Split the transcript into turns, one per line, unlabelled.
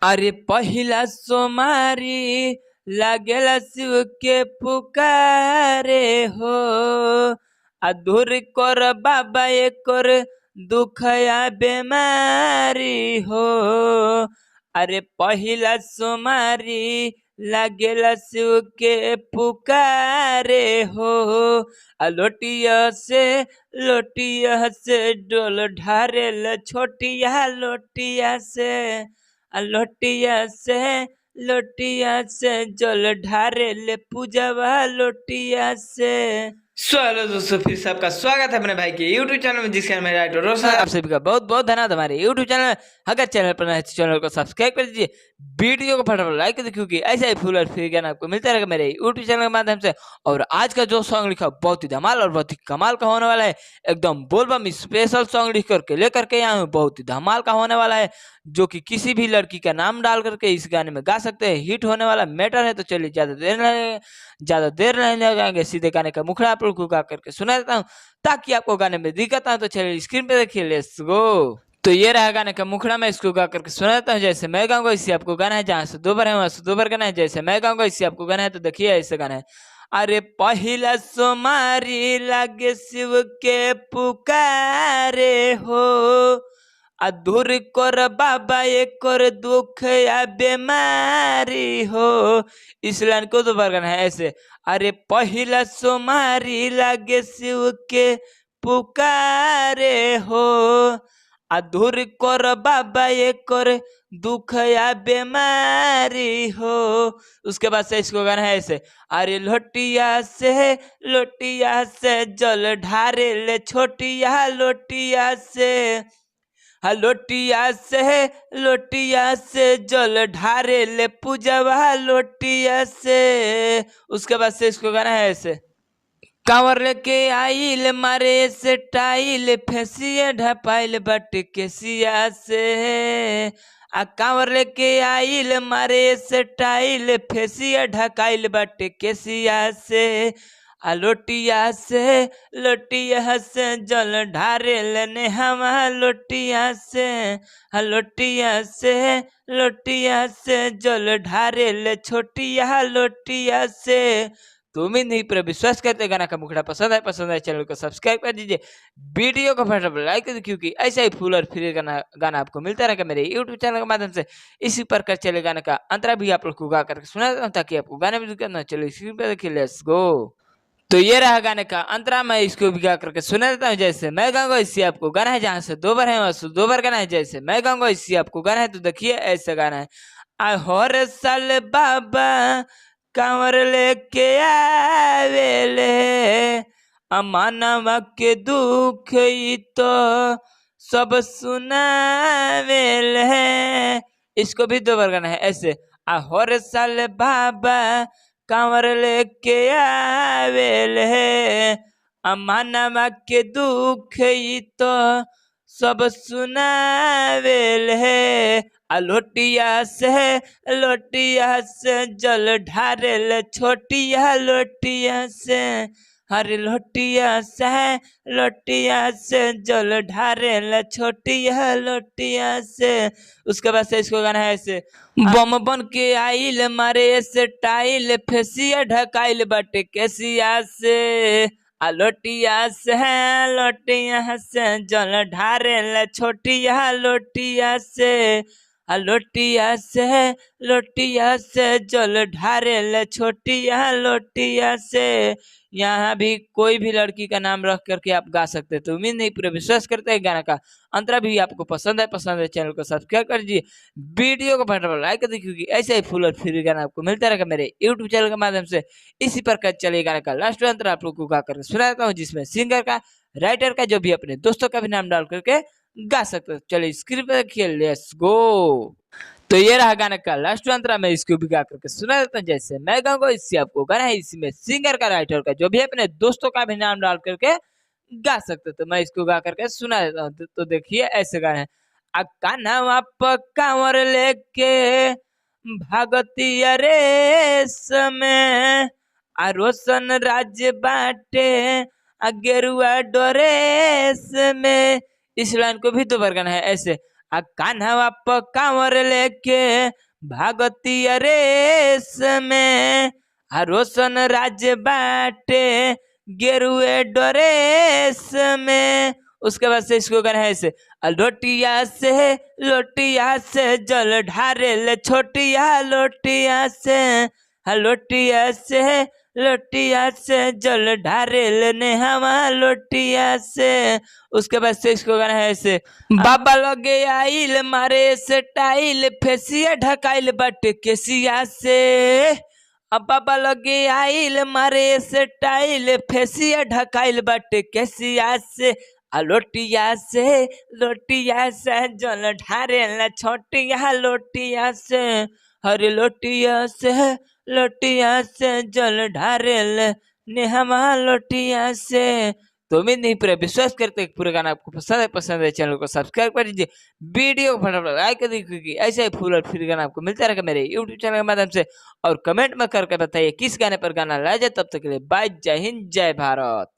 अरे पहिला सोमारी लागेला शिव के पुकारे हो। अधूर कर बाबा एकर दुखया बेमारी हो। अरे पहिला सोमारी लागेला शिव के पुकारे हो। लोटिया से डोल ढारेल छोटिया लोटिया से जल ढारेल पूजवा लोटिया से।
हेलो दोस्तों, फिर से आपका स्वागत है अपने भाई के YouTube चैनल में, जिसका नाम है राइटर रोशन।
आप सभी का बहुत बहुत धन्यवाद हमारे YouTube चैनल। अगर चैनल पर नए हैं तो चैनल को सब्सक्राइब कर दीजिए, वीडियो को फटाफट लाइक कर दीजिए, क्योंकि ऐसा ही फुल और फ्री ज्ञान आपको मिलता रहेगा मेरे YouTube चैनल के माध्यम से। और आज का जो सॉन्ग लिखा बहुत ही धमाल और बहुत ही कमाल का होने वाला है। एकदम बोलबम स्पेशल सॉन्ग लिख करके लेकर के यहाँ बहुत ही धमाल का होने वाला है, जो कि किसी भी लड़की का नाम डाल करके इस गाने में गा सकते हैं। हिट होने वाला मैटर है। तो चलिए ज्यादा देर नहीं लगाएंगे, सीधे गाने का मुखड़ा आप लोग को गा करके सुना देता हूँ, ताकि आपको गाने में दिक्कत आए। तो चलिए स्क्रीन पे देखिए, लेट्स गो। तो ये रहा गाने का मुखड़ा, मैं इसको गा करके सुना देता हूँ। जैसे मैं गाऊंगा इससे आपको गाना है, जहाँ से दो बार है वहां से दो बार गाना है। जैसे मैं गाऊंगा इससे आपको गाना है, तो देखिए ऐसे गाना है। अरे पहिला सोमारी लागे शिव के पुकारे हो। अधूर कर बाबा एकर दुख या बेमारी हो। इस लाइन को दो बार गाना है ऐसे। अरे पहिला सोमारी लागे शिव के पुकारे हो। अधूर कर बाबा एकर दुख या बेमारी हो। उसके बाद से इसको गाना है ऐसे। अरे लोटिया से जल ढारे ले छोटिया लोटिया से जल ढारे ले पूजवा लोटिया से। उसके बाद से इसको गाना है ऐसे। कांवर लेके आइल मारे से टाइल फेसिया ढपाइल बट केसिया से। आ कांवर लेके आइल मारे से टाइल फेसिया ढकाइल बट केसिया से। आ लोटिया से जल ढारे लेने हम लोटिया से जल ढारे ले छोटिया लोटिया से। तो उम्मीद नहीं पर विश्वास करते गाना का मुखड़ा पसंद है चैनल को सब्सक्राइब कर दीजिए, वीडियो को फटाफट लाइक कर दीजिए, क्योंकि ऐसा ही फुल और फ्री गाना आपको मिलता रहेगा मेरे YouTube चैनल के माध्यम से। इसी प्रकार चले गाने का अंतरा भी आप लोग को गा करके सुना देता हूँ, ताकि आपको गाने में दिक्कत ना चले। स्क्रीन पे देखिए, लेट्स गो। तो ये रहा गाने का अंतरा, मैं इसको भी गा करके सुना देता हूँ। जैसे मैं गाऊंगा इससे आपको गाना है, जहाँ से दो बार है वहां से दो बार गाना है। जैसे मैं गाऊंगा इससे आपको गाना है, तो देखिए ऐसा गाना है। हर साल बाबा कांवर लेके आवेले, अमानवा के दुख ही तो सब सुनावेले। इसको भी दो बार गाना है ऐसे। हर साल बाबा कांवर लेके आवेले, अमानवा के दुख ही तो सब सुनावेले। लोटिया से जल ढारेल छोटिया लोटिया से। हरे लोटिया से जल ढारेल छोटिया लोटिया से। उसके बाद से इसको गाना है ऐसे। बम बन के आइल मारे से टाइल फेसिया ढकाइल बट केसिया से। लोटिया से जल ढारेल छोटिया लोटिया से। लोटिया से जल ढारेल छोटिया लोटिया से। यहाँ भी कोई भी लड़की का नाम रख करके आप गा सकते हैं। तो उम्मीद नहीं पूरे विश्वास करते हैं गाना का अंतरा भी आपको पसंद है चैनल को सब्सक्राइब कर दीजिए, वीडियो को फटाफट लाइक कर दीजिए, क्योंकि ऐसे ही फुल और फ्री गाना आपको मिलता रहेगा मेरे YouTube चैनल के माध्यम से। इसी प्रकार चलिए गाने का लास्ट अंतरा आप लोग को गा करके सुना देता हूँ, जिसमें सिंगर का, राइटर का, जो भी अपने दोस्तों का भी नाम डाल करके गा सकते हो। चलिए स्क्रीन पे देखिए, लेट्स गो। तो ये रहा गाने का लास्ट अंतरा, मैं इसको भी गा करके सुना देता हूँ। जैसे मैं गाऊंगा इससे आपको गाना है, इसमें सिंगर का, राइटर का, जो भी अपने दोस्तों का भी नाम डाल करके गा सकते। तो मैं इसको गा करके सुना देता हूँ। तो देखिए ऐसे गाना है। कान्हा कांवर लेके भागती अरे समय, रोशन राज्य बाटे गेरुआ डोरेस में। इस लाइन को भी दो बार गाना है ऐसे। आ कान्हवा प कांवर लेके भागती रेस में आ रोशन राज बाटे गेरुए ड्रेस में। उसके बाद से इसको गाना है ऐसे, लोटिया से जल ढारे छोटिया लोटिया से, लोटिया से जल ढारे ने हवा लोटिया से। उसके बाद से इसको गाना है ऐसे, बाबा लगे आइल मारे स्टाइल फेसिया ढकाइल बट केसिया से। अब बाबा लगे आइल मारे स्टाइल फेसिया ढकाइल बट केसिया से। लोटिया से जल ढारे छोटिया लोटिया से, हरे लोटिया से जल ढारेल नेहमा लोटिया से। तो उम्मीद नहीं पूरा विश्वास करते पूरा गाना आपको पसंद है चैनल को सब्सक्राइब कर दीजिए, वीडियो को फटाफट लाइक कर दीजिए। ऐसे ही फुल और फ्री गाना आपको मिलता रहेगा मेरे यूट्यूब चैनल के माध्यम से। और कमेंट में करके बताइए किस गाने पर गाना लाया जाए। तब तक के लिए बाय, जय हिंद, जय भारत।